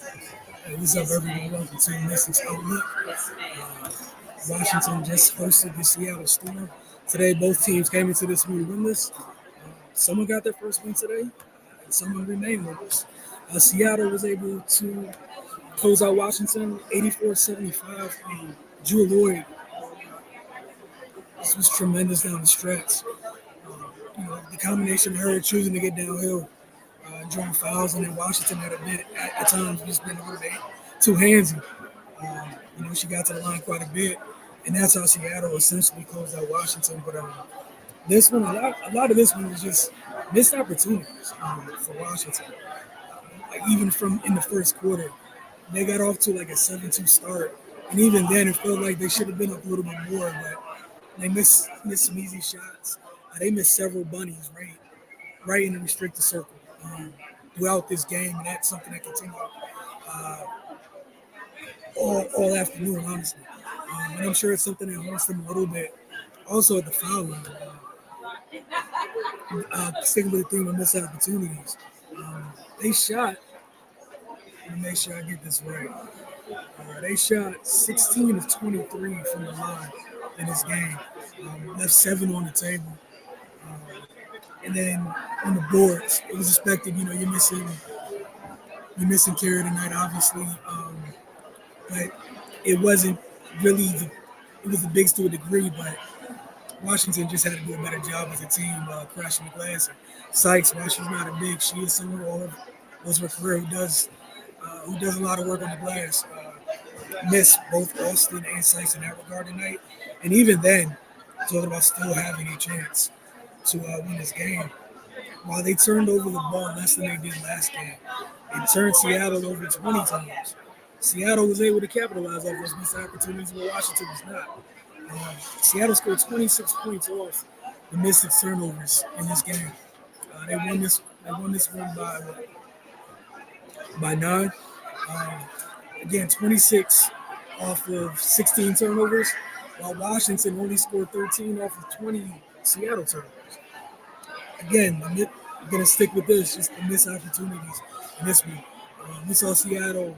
Hey, what's up, everyone? Welcome to Mystics Outlook. Washington just hosted the Seattle Storm. Today, both teams came into this one winless. Someone got their first win today, and someone remained winless. Seattle was able to close out Washington 84-75. Drew Lloyd, this was tremendous down the stretch. The combination of her choosing to get downhill, drawing fouls, and then Washington had a bit at times just been a little bit too handsy. She got to the line quite a bit, and that's how Seattle essentially closed out Washington. But this one, a lot of this one was just missed opportunities for Washington. Like even from in the first quarter, they got off to like a 7-2 start, and even then, it felt like they should have been up a little bit more. But they missed some easy shots. They missed several bunnies right in the restricted circle throughout this game, and that's something that continued uh, all afternoon, honestly. And I'm sure it's something that haunts them a little bit. Also at the foul line, sticking with the theme of missed opportunities, they shot. Let me make sure I get this right. They shot 16 of 23 from the line in this game. Left 7 on the table. And then on the boards, it was expected. You're missing Carey tonight, obviously, but it wasn't really. It was the bigs to a degree, but Washington just had to do a better job as a team crashing the glass. And Sykes, while she's not a big, she is someone all of her career who does a lot of work on the glass. Missed both Austin and Sykes in that regard tonight, and even then, talking about still having a chance to win this game. While they turned over the ball less than they did last game, it turned Seattle over 20 times. Seattle was able to capitalize off those missed opportunities where Washington was not. Seattle scored 26 points off the missed turnovers in this game. They won this. They won this one by 9. Um, Again, 26 off of 16 turnovers, while Washington only scored 13 off of 20 Seattle turnovers. Again, I'm going to stick with this, just the missed opportunities in this one. We saw Seattle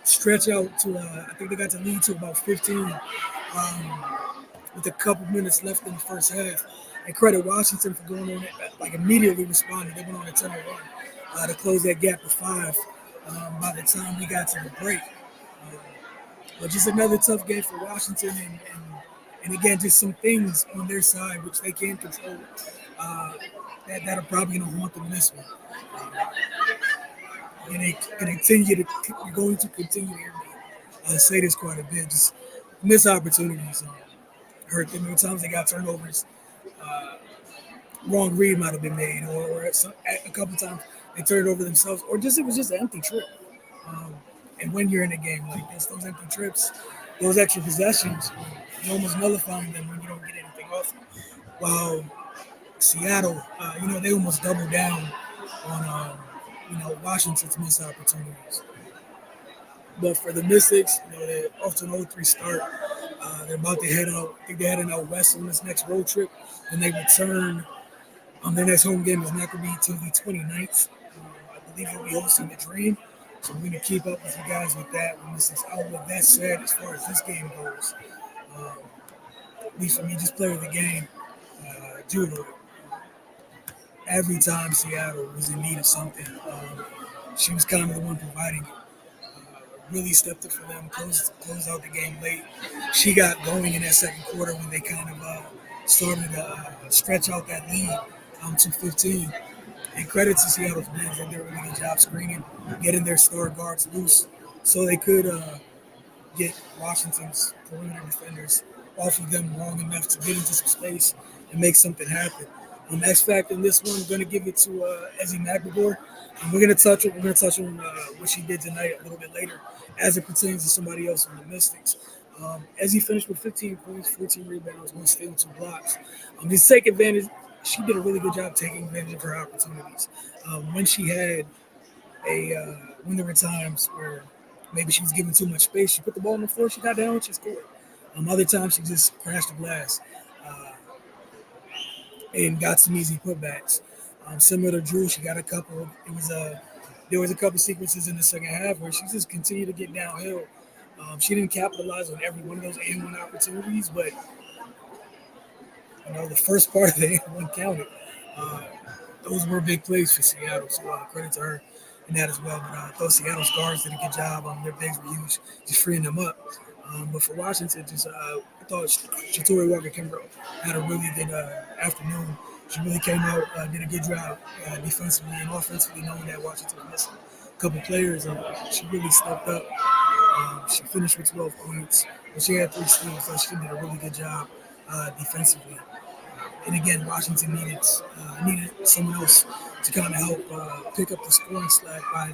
stretch out to, I think they got to lead to about 15 with a couple minutes left in the first half. And credit Washington for going on it, like immediately responding. They went on a 10 run to close that gap to 5 by the time we got to the break. But just another tough game for Washington, and again, just some things on their side which they can't control that are probably going to haunt them in this one. And you're going to continue to hear me say this quite a bit. Just missed opportunities hurt them. There were times they got turnovers. Wrong read might have been made, or a couple times they turned it over themselves, or just it was just an empty trip. And when you're in a game like this, those empty trips, those extra possessions, you almost nullifying them when you don't get anything off them. While Seattle, they almost doubled down on, Washington's missed opportunities. But for the Mystics, they're off to an 0-3 start. They're about to head out. I think they're heading out west on this next road trip. When they return, their next home game is not going to be until the 29th. I believe they'll be hosting the Dream. So we're going to keep up with you guys with that when this is out. With that said, as far as this game goes, at least for me, just player of the game, Judah. Every time Seattle was in need of something, she was kind of the one providing it. Really stepped up for them, closed out the game late. She got going in that second quarter when they kind of started to stretch out that lead to 15. And credit to Seattle for that. They did a really good job screening, getting their star guards loose so they could get Washington's perimeter defenders off of them long enough to get into some space and make something happen. X factor in this one, I'm going to give it to Ezzy McElroy. And we're going to touch on what she did tonight a little bit later as it pertains to somebody else on the Mystics. Ezzy finished with 15 points, 14 rebounds, 1 steal, 2 blocks. Just take advantage. She did a really good job taking advantage of her opportunities. When she had when there were times where maybe she was given too much space, she put the ball on the floor, she got down, and she scored. Other times she just crashed the glass and got some easy putbacks. Similar to Drew, she got a couple. It was there was a couple sequences in the second half where she just continued to get downhill. She didn't capitalize on every one of those and one opportunities, but the first part of the and one counted. Uh, those were big plays for Seattle, so credit to her in that as well. But I thought Seattle's guards did a good job. Their bigs were huge, just freeing them up. But for Washington, I thought Shatori Walker Kimbrough had a really good afternoon. She really came out, did a good job defensively and offensively, knowing that Washington was missing a couple players. She really stepped up. She finished with 12 points, but she had 3 steals, so she did a really good job defensively. And again, Washington needed someone else to kind of help pick up the scoring slack by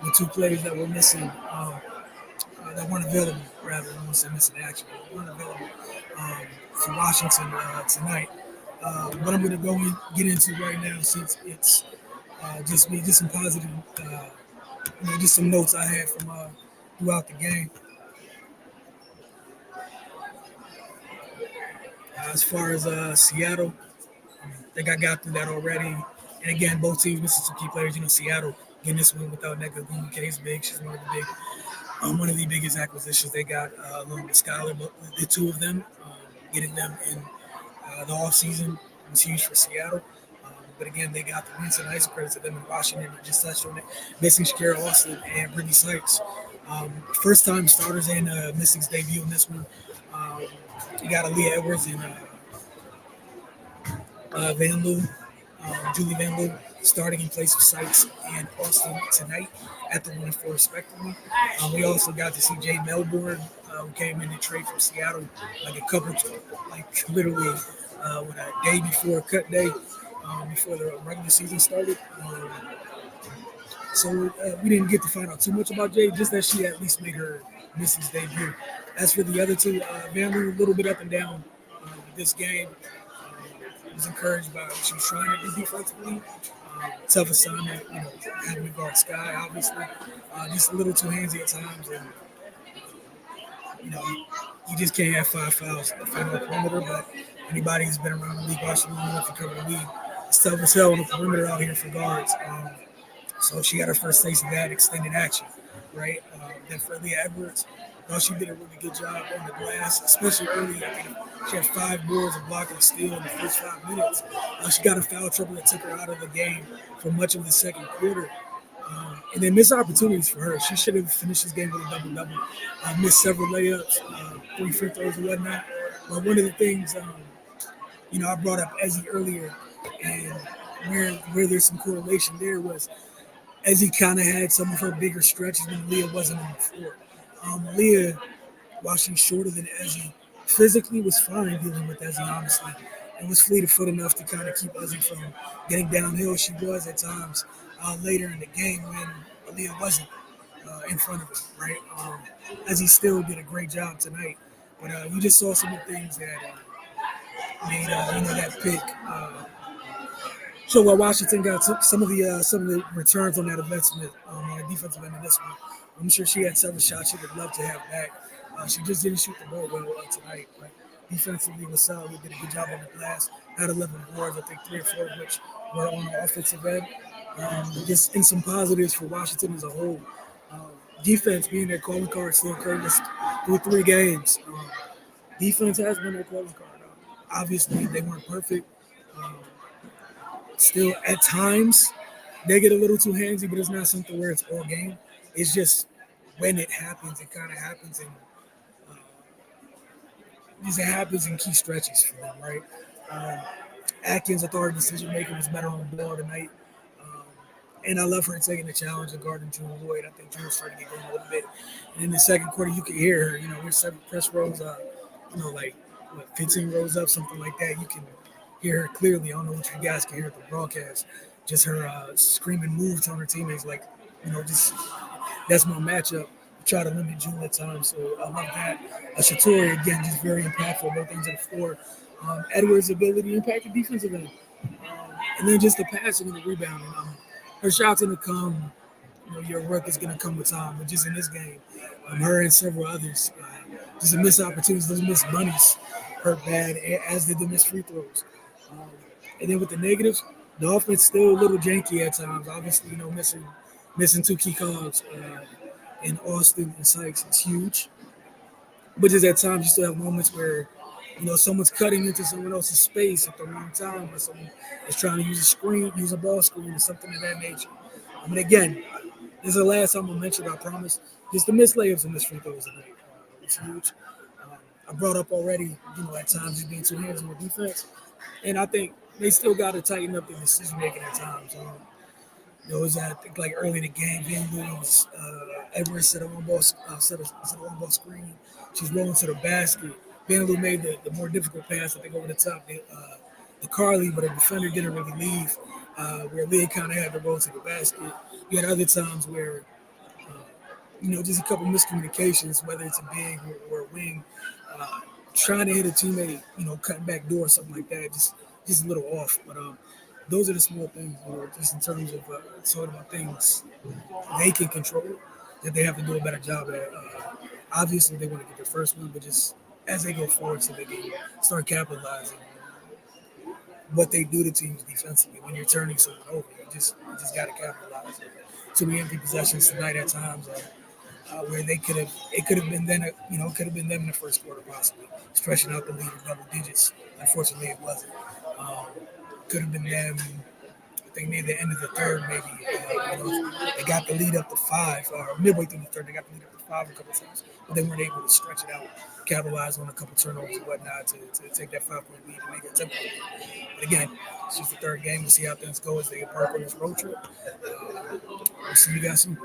the 2 players that were missing, that weren't available. Rather, I don't want to say missing action, but weren't available for Washington tonight. What I'm going to go and get into right now, since it's just some positive, just some notes I had from throughout the game. As far as Seattle, I think I got through that already. And again, both teams missing some key players. Seattle getting this one without Nneka Ogwumike big. She's one of the biggest acquisitions they got along with Skylar. But the 2 of them, getting them in the offseason was huge for Seattle. But again, they got the wins and ice credits to them in Washington. Just touched on it. Missing Shakira Austin and Brittany Sykes. First time starters in Mystic's debut in this one. You got Aaliyah Edwards and Van Loo, Julie Van Loo, starting in place of Sykes and Austin tonight at the 1 and 4 respectively. We also got to see Jay Melbourne, who came in to trade from Seattle literally with a day before cut day, before the regular season started. So we didn't get to find out too much about Jay, just that she at least made her Missy's debut. As for the other 2, Van Loo, a little bit up and down with this game. Was encouraged by what she was trying to do defensively. Tough assignment, having to guard Sky, obviously. Just a little too handsy at times. And, you just can't have 5 fouls on the perimeter. But anybody who's been around the league, watching long enough to cover the league, it's tough as hell on the perimeter out here for guards. So she got her first taste of that extended action, right? Then for Leah Edwards, she did a really good job on the glass, especially early. I think she had 5 boards of blocking steal in the first 5 minutes. She got a foul trouble that took her out of the game for much of the second quarter. And then missed opportunities for her. She should have finished this game with a double-double. Missed several layups, 3 free throws and whatnot. But one of the things, I brought up Ezzy earlier, and where there's some correlation there was Ezzy kind of had some of her bigger stretches when Leah wasn't on the floor. Leah, while she's shorter than Ezzy, physically was fine dealing with Ezzy, honestly, and was fleet of foot enough to kind of keep Ezzy from getting downhill. She was at times later in the game when Leah wasn't in front of her, right? Ezzy still did a great job tonight, but you just saw some of the things that made that pick. So while Washington got some of the returns on that investment on the defensive end of this one, I'm sure she had several shots she would love to have back. She just didn't shoot the ball well tonight. But defensively was solid. Did a good job on the glass. Had 11 boards, I think 3 or 4 of which were on the offensive end. Just in some positives for Washington as a whole. Defense being their calling card still carried us through 3 games. Defense has been their calling card. Obviously, they weren't perfect. Still, at times, they get a little too handsy, but it's not something where it's all game. It's just when it happens, it kind of happens, and it happens in key stretches for them, right? Atkins, I thought her decision making was better on the ball tonight, and I love her taking the challenge and guarding Jewel Lloyd. I think Jewel's starting to get going a little bit. And in the second quarter, you could hear her. We're 7 press rows, 15 rows up, something like that. You can hear her clearly. I don't know what you guys can hear at the broadcast. Just her screaming moves on her teammates, just that's my matchup. Try to limit Jewel at times, so I love that. Shatori, again, just very impactful, both things on the floor. Edwards' ability to impact the defensive end. And then just the passing and the rebounding. Her shots going to come. Your work is going to come with time. But just in this game, her and several others, just the missed opportunities, those missed bunnies hurt bad, as did the missed free throws. And then with the negatives, the offense still a little janky at times. Obviously, missing Missing two key cogs in Austin and Sykes is huge. But just at times, you still have moments where, someone's cutting into someone else's space at the wrong time, or someone is trying to use a screen, use a ball screen, or something of that nature. I mean, again, this is the last time I'll mention, I promise. Just the missed layups and missed free throws tonight. It's huge. I brought up already, at times just being two hands on the defense. And I think they still got to tighten up their decision making at times. It was I think like early in the game, Van Williams, Edwards set a one ball set a one ball screen. She's rolling to the basket. Van Lou made the more difficult pass, I think, over the top. The Carly, but a defender didn't really leave, where Lee kind of had to roll to the basket. You had other times where just a couple miscommunications, whether it's a big or a wing, trying to hit a teammate, cutting back door or something like that, just a little off. But those are the small things, just in terms of sort of things they can control that they have to do a better job at. Obviously, they want to get their first one, but just as they go forward, so they can start capitalizing what they do to teams defensively when you're turning someone over. You just got to capitalize. Too many empty possessions tonight at times. Where they could have been could have been them in the first quarter possibly, stretching out the lead to double digits. Unfortunately, it wasn't. Um, could have been them. I think near the end of the third, maybe. They got the lead up to five, or midway through the third, they got the lead up to five a couple times, but they weren't able to stretch it out, capitalize on a couple turnovers and whatnot to take that 5 point lead and make it a 10 point lead. But again, it's just the third game. We'll see how things go as they embark on this road trip. We'll see you guys soon.